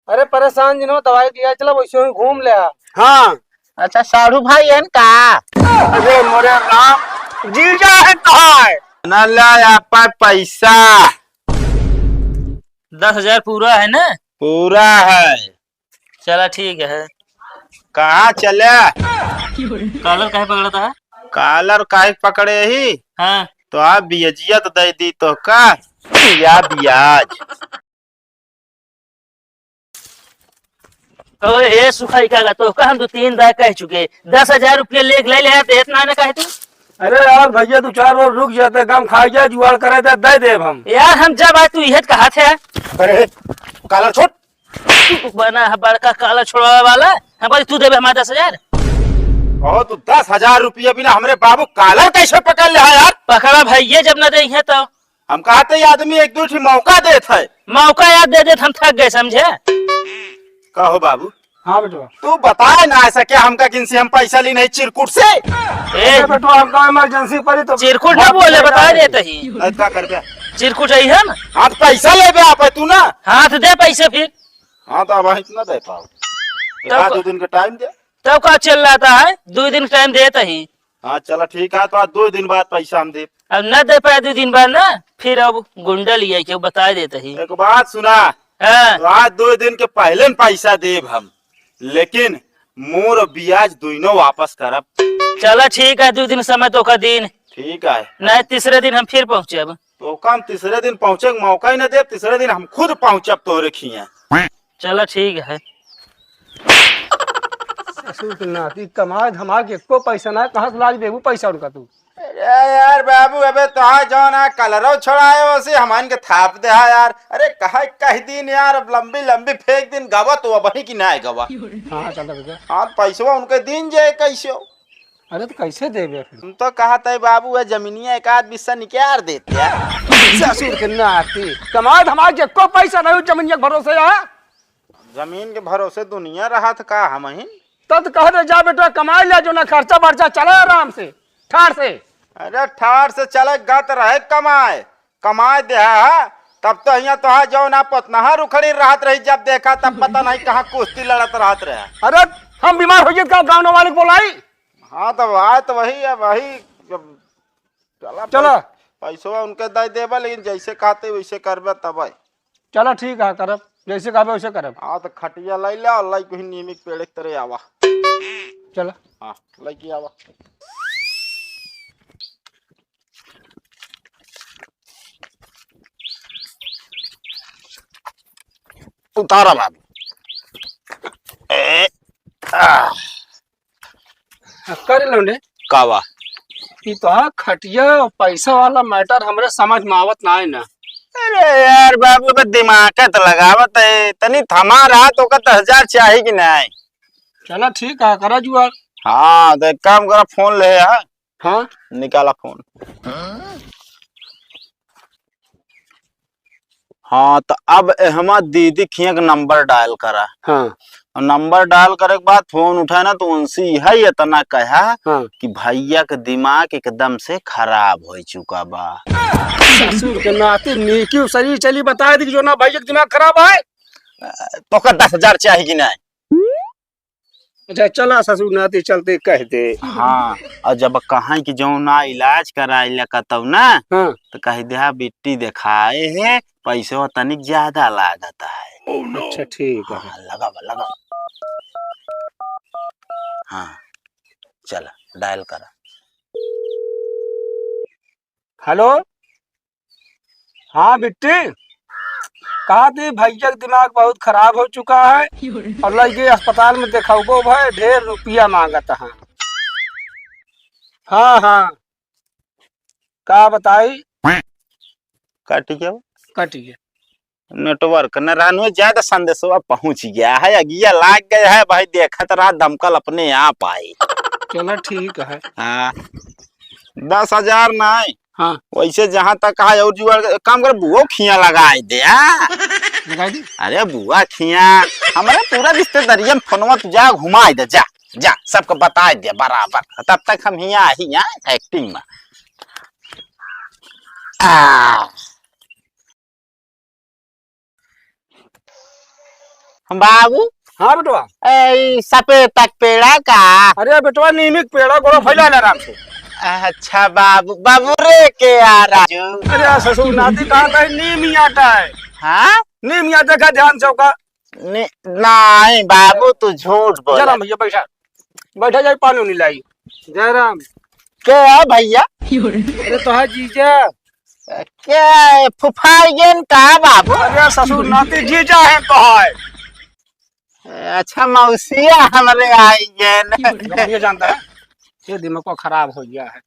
अरे परेशान जिन्हों दवाई दिया चलो वैसे ही घूम ले। हाँ। अच्छा साड़ू भाई है का? अरे मोरे राम जीजा है कहाँ है? न ला आपा पैसा 10,000 पूरा है ना? पूरा है। चला ठीक है। कहाँ चले? कॉलर काहे पकड़ता है? कालर काहे पकड़े ही? हाँ तो आप ब्याजियत दे दी तो का या ब्याज? तो ये सुखाई का तो हम तो 3 बार कह चुके 10,000 रुपये ले ले तो इतना ना कहे तू। अरे यार भैया तू 4 रोज रुक जाते, काम खा जा जुगाड़ करे दे देव हम। यार हम जब आए तू यह कहा थे। अरे कालर छोड़। तू बना है बड़का काला छोड़वा वाला। हम तू देवे हमारे 10,000। और तू 10,000 रुपये बिना हमरे बाबू कालर कैसे पकड़ ले यार? पकड़ा भैया जब न दे है तो हम कहते आदमी एक दूसरी मौका देते है। मौका याद दे हम थक गए समझे। कहो बाबू। हाँ बेटो। तू बताए ना ऐसा क्या हमका किनसे हम पैसा ली नहीं चिरकुट से? ए बेटो हमका इमरजेंसी पड़ी तो चिरकुट ना बोले बता देते ही क्या कर दिया? चिरकुट आई है ना। हाँ पैसा ले बे आप तू ना। हाथ दे पैसे फिर। हाँ तो अब इतना दे पाओ। एक 2 दिन का टाइम दे। तब का चल रहा है 2 दिन टाइम देता ही। हाँ चलो ठीक है तो आज 2 दिन बाद पैसा हम दे। अब न दे पाए 2 दिन बाद ना फिर अब गुंडा लिया क्यों बता देता ही। एक बात सुना। हाँ तो आज 2 दिन के पहले में पैसा देब हम, लेकिन मोर ब्याज दोनों वापस करब। चलो ठीक है 2 दिन समय तो का दिन। ठीक है। नहीं तीसरे दिन हम फिर पहुँचे। अब तो काम तीसरे दिन पहुँचे के मौका ही न दे। तीसरे दिन हम खुद पहुँचब तो रखिए। चलो ठीक है। नाती कमाए धमा के एको पैसा ना, कहाँ से लाज देबू पैसा उनका तू? अरे यार बाबू अबे तो जो ना कलरो छोड़ाए उसे हमान के थाप दे यार। अरे कह दिन यार अब लंबी लंबी फेंक दिन गवा तो वही की ना गवा। हाँ चल बेटा। हाँ पैसा उनके दिन जाए कैसे? अरे तो कैसे देबे फिर? तुम तो कहा था बाबू है जमीनिया एक आध बिस्सा निकाल देते यार। ससुर के नाती कमाए धमा के एको पैसा नहीं जमीन के भरोसे है। जमीन के भरोसे दुनिया रहा था का हम ही। तब कह दे जा बेटा कमाए ले जो ना खर्चा बर्चा चले आराम से ठार से। अरे ठार से चले गत रहे कमाए कमाए दे तब तो यहाँ तो जो ना पतना रुखड़ी रहत रही। जब देखा तब पता नहीं कहाँ कुश्ती लड़त रहत रहे। अरे हम बीमार हो गए का गाँव वाले को बोलाई। हाँ तो बात तो वही है वही। चलो पैसा उनके दे देबा, लेकिन जैसे कहते वैसे करबे तब। चलो ठीक है करब जैसे कहबे वैसे करब। हाँ तो खटिया लै ले और लै कोई नियमित पेड़ के तरह आवा। चलो हाँ लै की आवा। उतारा बाबू। कर लौंडे कावा ई तो खटिया और पैसा वाला मैटर हमरे समझ में आवत ना है ना। अरे यार बाबू बे दिमाग तो लगावत है तनी थमा रहा तो का 10,000 चाहिए कि नहीं? चलो ठीक है करा जुआ। हाँ तो एक काम करा फोन ले है। हाँ निकाला फोन। हाँ तो अब हमार दीदी खिया का नंबर डायल करा। हाँ और नंबर डायल करे के बाद फोन उठाए ना तो उनसे यही इतना कहा हाँ कि भैया का दिमाग एकदम से खराब हो चुका बा। ससुर के नाती नीकी सही चली बता दी जो ना भाई का दिमाग खराब है। तो का 10,000 चाहिए कि नहीं? अच्छा चला ससुर नाती चलते कह दे। हाँ और जब कहा कि जो ना इलाज कराइला का तब ना हाँ तो कह दे बिट्टी दिखाए है पैसे तनिक ज्यादा लागत है। अच्छा ठीक है। हाँ लगा। हाँ चला डायल करा। हेलो हाँ बिट्टी कहा थी भैया का दिमाग बहुत खराब हो चुका है और लगे अस्पताल में दिखाओ भाई ढेर रुपया मांगता है। हाँ हाँ का बताई कटिए नेटवर्क न रहने ज्यादा संदेश पहुंच गया है अगिया लाग गया है भाई। देखा तो रहा दमकल अपने आप आई। चलो ठीक है। हाँ 10,000 नहीं। हाँ वैसे जहाँ तक है और जुगाड़ काम कर बुआ खिया लगाए दे। लगाई दी। अरे बुआ खिया हमारे पूरा रिश्तेदारिया में फोनवा तू जा घुमाई दे जा जा सबको बता दे बराबर। तब तक हम यहाँ ही एक्टिंग में। बाबू हाँ बेटवा। सफेद तक पेड़ा का। अरे बेटवा नीमिक पेड़ा गोड़ा फैला ले आराम से। अच्छा बाबू बाबू रे के आ राजू। अरे ससुर नाती कहा था नीम आता है। हाँ नीम आता का ध्यान से होगा। नहीं बाबू तू झूठ बोल। जरा भैया बैठा बैठा जाए पानी नहीं लाई। जयराम क्या है भैया? अरे तो है जीजा। क्या फुफाइगन का बाबू? अरे ससुर नाती जीजा है तो है। अच्छा मौसिया हमारे आई ये जानता है ये दिमाग को खराब हो गया है।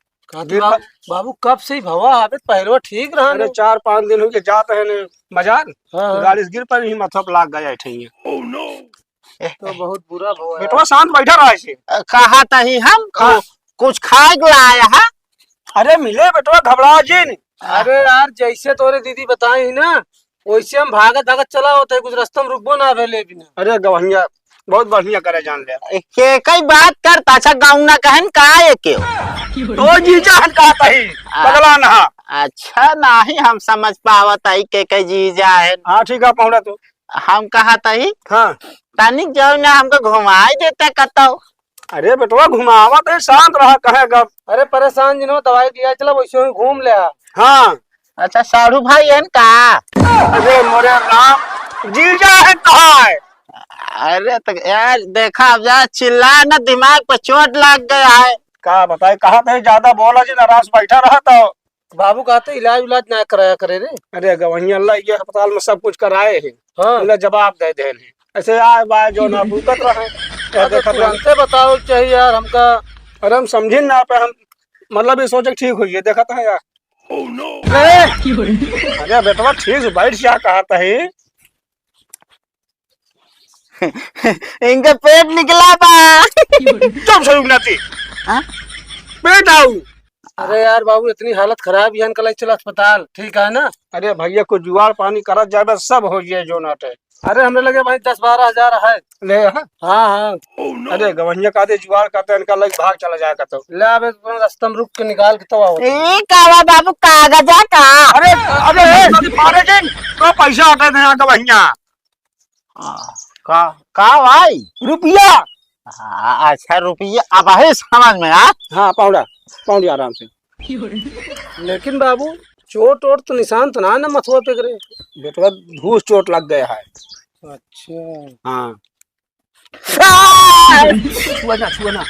बाबू कब से ही भवा आवे पहलवा ठीक रहा। अरे 4-5 दिन हो गए जाते हैं बाजार। हाँ। गाड़ी से गिर पर ही माथा पर लाग गया ठेंगे। तो बहुत बुरा भवा है। बेटवा शांत बैठा रहा ऐसे। कहा था ही हम कुछ खाए को आया है। अरे मिले बेटवा घबरा जिन। अरे यार जैसे तोरे दीदी बताई ना वैसे हम भागत भागत चला होता है कुछ रास्ता में रुकबो ना भेले बिना। अरे गवैया बहुत बढ़िया करे जान ले। के कई बात करता। अच्छा गाँव ना कहन का है क्यों? तो जीजा हन कहता ही पगला ना। अच्छा नहीं हम समझ पावत आई के कई जीजा है। हाँ ठीक है पहुंचा तू। हम कहा ही हाँ तनिक जाओ ना हमको घुमाई देता कतो। अरे बेटवा घुमावा तो शांत रहा कहेगा। अरे परेशान जिनो दवाई दिया चला वैसे ही घूम ले। हाँ अच्छा साढ़ू भाई है का? अरे मोरे राम जीजा है कहा है। अरे तो यार देखा अब जा चिल्ला ना दिमाग पर चोट लग गया है। का बताए कहा था ज्यादा बोला जी नाराज बैठा रहा तो। बाबू कहते इलाज उलाज ना कराया करे रे। अरे गवैया अल्लाह ये अस्पताल में सब कुछ कराए हैं। हाँ उन्हें जवाब दे दे ऐसे आए बाय जो ना भूकत रहे। तुरंते बताओ चाहिए यार हमका। अरे हम समझे ना पे हम मतलब ये सोचे ठीक हुई है देखा था यार। अरे बेटवा ठीक बैठ जा कहा था ही। इनका पेट निकला बा। चुप सही नाती पेट आऊ। अरे यार बाबू इतनी हालत खराब है कल चला अस्पताल ठीक है ना। अरे भैया को जुआर पानी करत जाए सब हो जाए जो नाटे। अरे हमने लगे भाई 10-12 हजार है। ले हाँ हाँ अरे गवैया का दे जुआर कहते इनका लग भाग चला जाएगा तो। ले अब रास्ता में रुक के निकाल के तो आओ। कावा बाबू कागजा का। अरे अरे मारे जिन तो पैसा हटे थे यहाँ गवैया का भाई रुपया। अच्छा रुपया अब है समझ में आ। हाँ पौड़ा पौड़ी आराम से। लेकिन बाबू चोट वोट तो निशान तो ना मथुआ पे करे। बेटवा घूस चोट लग गया है। अच्छा हाँ छुआ ना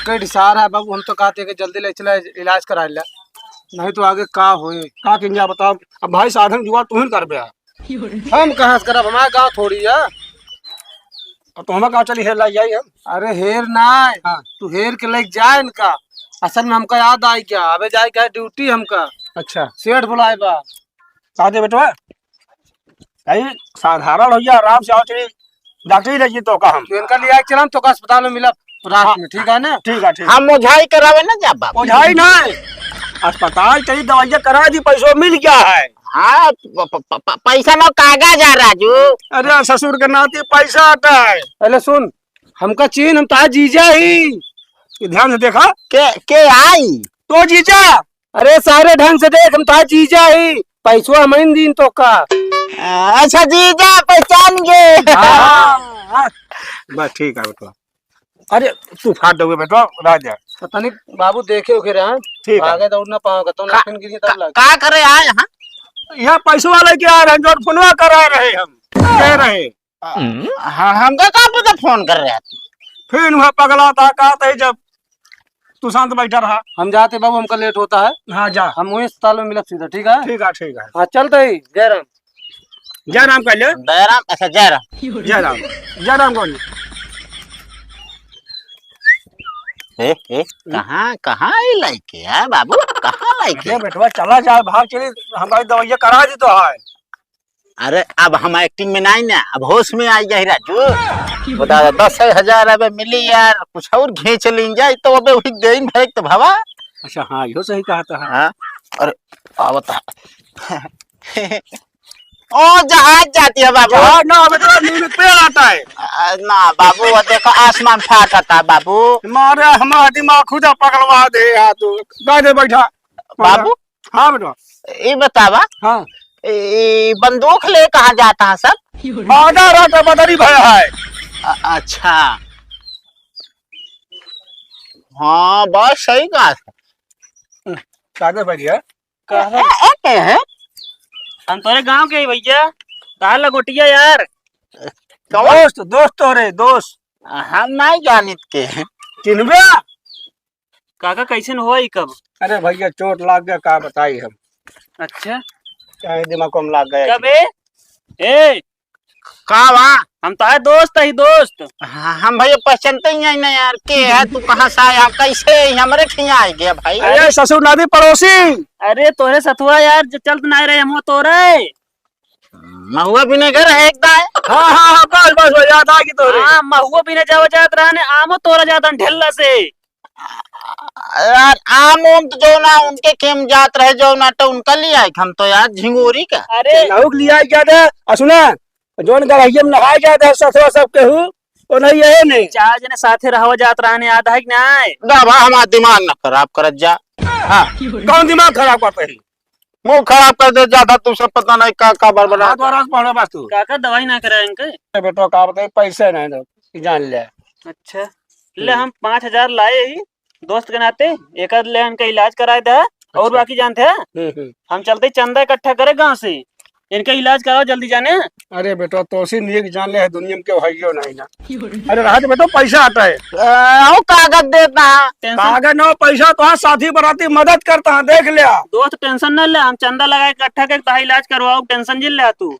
कई डिसार है बाबू हम तो कहते कि जल्दी ले चला इलाज करा लिया नहीं तो आगे का होए। का किंजा बताओ अब भाई साधन जुआ तू ही कर बे। हम कहाँ से करब हमारा गाँव थोड़ी है। तो हमें कहा चली हेर लाई जाई हम। अरे हेर ना हाँ तू हेर के लेके जाए इनका। असल में हमका याद आई क्या अबे जाए क्या ड्यूटी हमका अच्छा सेठ बुलाए बा। साधे बेटवा भाई साधारण हो गया आराम से आओ चली डॉक्टरी लगी तो का हम तो इनका लिया चला तो का अस्पताल में मिला रात में ठीक है ना। ठीक है ठीक हम मुझाई करावे ना जा बाबू। ओझाई ना अस्पताल चली दवाइयाँ करा दी पैसों मिल गया है। हाँ पैसा लो कागज आ राजू। अरे ससुर के नाते पैसा आता है। अरे सुन हमका चीन हम ताज जीजा ही ध्यान से देखा के आई तो जीजा। अरे सारे ढंग से देख हम ताज जीजा ही पैसवा हम दिन तो का। अच्छा जीजा पहचान गए। बस ठीक है बेटवा। अरे तू फाट दोगे बेटवा राजा। पता नहीं बाबू देखे उखे रहे ठीक है आगे दौड़ना पाओगे तो नाखून गिरी तब लग। का करे आए यहाँ? यहाँ पैसों वाले क्या आ रहे हैं जो फोनवा करा रहे हम कह रहे। हाँ हमका का पता फोन कर रहे थे। फिर वह पगला था कहते जब तू शांत बैठा रहा। हम जाते बाबू हमका लेट होता है। हाँ जा हम वही अस्पताल में मिलब सीधा ठीक है। ठीक है ठीक है। हाँ चलते ही जयराम जय राम कह ले। दयाराम अच्छा जयराम जय राम कौन कहाँ कहाँ लाइके है बाबू कहाँ लाइके? बेटवा चला जाए भाग चली हमारी दवाइयाँ करा दी तो है। अरे अब हम एक्टिंग में नहीं ना अब होश में आई जाए राजू। बता 10,000 अब मिली यार कुछ और घींच ली जाए तो अब वही गई भाई तो भावा। अच्छा हाँ यो सही कहा था। हाँ अरे बता ओ जहाज जाती है बाबू। ना बेटा नींद पेड़ आता है ना बाबू वो देखो आसमान फाटा था बाबू। मारे हमारा दिमाग खुदा पकड़वा दे तू दे बैठा बाबू हाँ बेटा ये बतावा हाँ बंदूक ले कहाँ जाता है सब? आधा रात बदरी भया है। अच्छा, हाँ बहुत सही कहा। कागज भैया क्या है? हम तुम्हारे गांव के ही भैया, कहा लगोटिया यार। दोस्त दोस्त हो रे दोस्त हम नहीं जानित के। चिन्हबे? काका कैसे हुआ ही कब? अरे भैया चोट लाग गया, का बताई हम। अच्छा, क्या दिमाग को लाग गया। कब ए का वहाँ हम तो दोस्त ही दोस्त। हम भैया पहचानते ही नहीं ना यार, के है तू, कहाँ से आया, कैसे हमरे खिया आ गया भाई? अरे ससुर नादी पड़ोसी। अरे तोरे सतुआ यार जो चलत नहीं रहे हम तोरे। महुआ विनेगर है एक दाए। हाँ हाँ हाँ, बस बस बस, याद आ गई तोरे। हाँ महुआ पीने जाओ जात रहने, आमो तोरा जाता ढेला से। यार आम उम तो जो ना उनके खेम जात रहे जो ना तो उनका लिया है हम तो यार झिंगोरी का। अरे नहुक लिया क्या दे? सुना जोन गरहिया में नहाए जाता है ससुर सब केहू वो नहीं है नहीं। चार जने साथे रहो जात रहने, आधा है कि नहीं? गावा हमारा दिमाग न खराब करत जा। हाँ कौन दिमाग खराब करते है? मुंह खराब कर दे ज्यादा, तुझसे पता नहीं का बड़बड़ा। हाथ वारा पढ़ो बस तू। काका दवाई ना करे इनके। बेटो का बताए पैसे नहीं दो जान ले। अच्छा ले, हम 5,000 लाए ही दोस्त के नाते, एक आध ले इनका इलाज कराए थे। और बाकी जानते हैं हम चलते चंदा इकट्ठा करे गांव से, इनका इलाज कराओ जल्दी जाने। अरे बेटो तो सी नीक जान ले है दुनिया में क्यों है यो नहीं ना। अरे रहा तो बेटो पैसा आता है। वो कागज देता है। टेंशन कागज न पैसा तो हाँ साथी बराती मदद करता है, देख लिया। दोस्त टेंशन न ले, हम चंदा लगा इकट्ठा के तहा इलाज करवाओ, टेंशन जिल ले तू।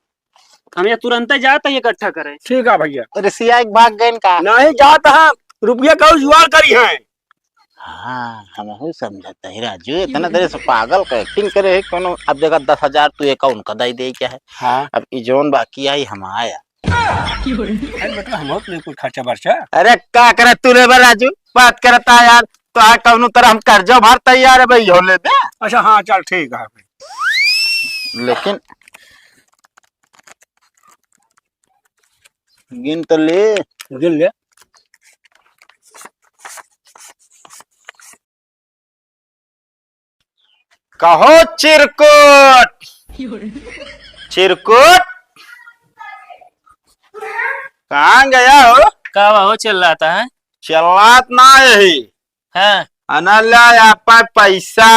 हम ये तुरंत जाता है इकट्ठा करे। ठीक है भैया। रसिया एक भाग गए का। नहीं जाता है रुपया का जुगाड़ करी है। हाँ हम समझता है राजू, इतना देर से पागल का एक्टिंग करे है कोनो। अब देखा 10,000 तू एक उनका दे दे क्या है। हाँ अब जोन बाकी आई हम आया। अरे बेटा हम नहीं कुछ खर्चा बर्चा। अरे क्या करे तू रे राजू, बात करता यार तो आ कौनो तरह हम कर्जा भर तैयार है भाई, हो ले दे। अच्छा हाँ चल ठीक है। लेकिन गिन तो ले। गिन ले। कहो चिरकुट, चिरकुट कहाँ गया हो? का हो चल रहा है? चलात ना यही हाँ अनला आपा पैसा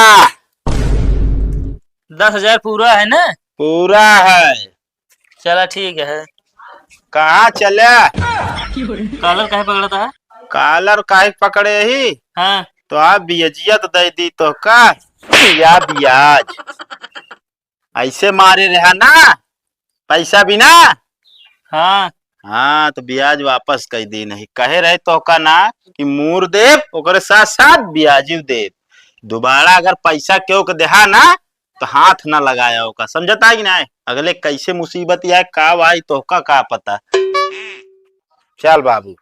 10,000 पूरा है ना? पूरा है। चला ठीक है। कहाँ चले? कॉलर कहे पकड़ा था? कालर काहे पकड़े ही? हाँ तो आप बियजियत दे दी तो का या ब्याज ऐसे मारे रहा ना पैसा बिना। हाँ हाँ तो ब्याज वापस कर दी नहीं, कहे रहे तो का ना कि मूर दे ओकरे साथ साथ ब्याज दे। दोबारा अगर पैसा क्यों के देहा ना तो हाथ ना लगाया होगा, समझता है कि ना? अगले कैसे मुसीबत या का आई तो का पता। चल बाबू।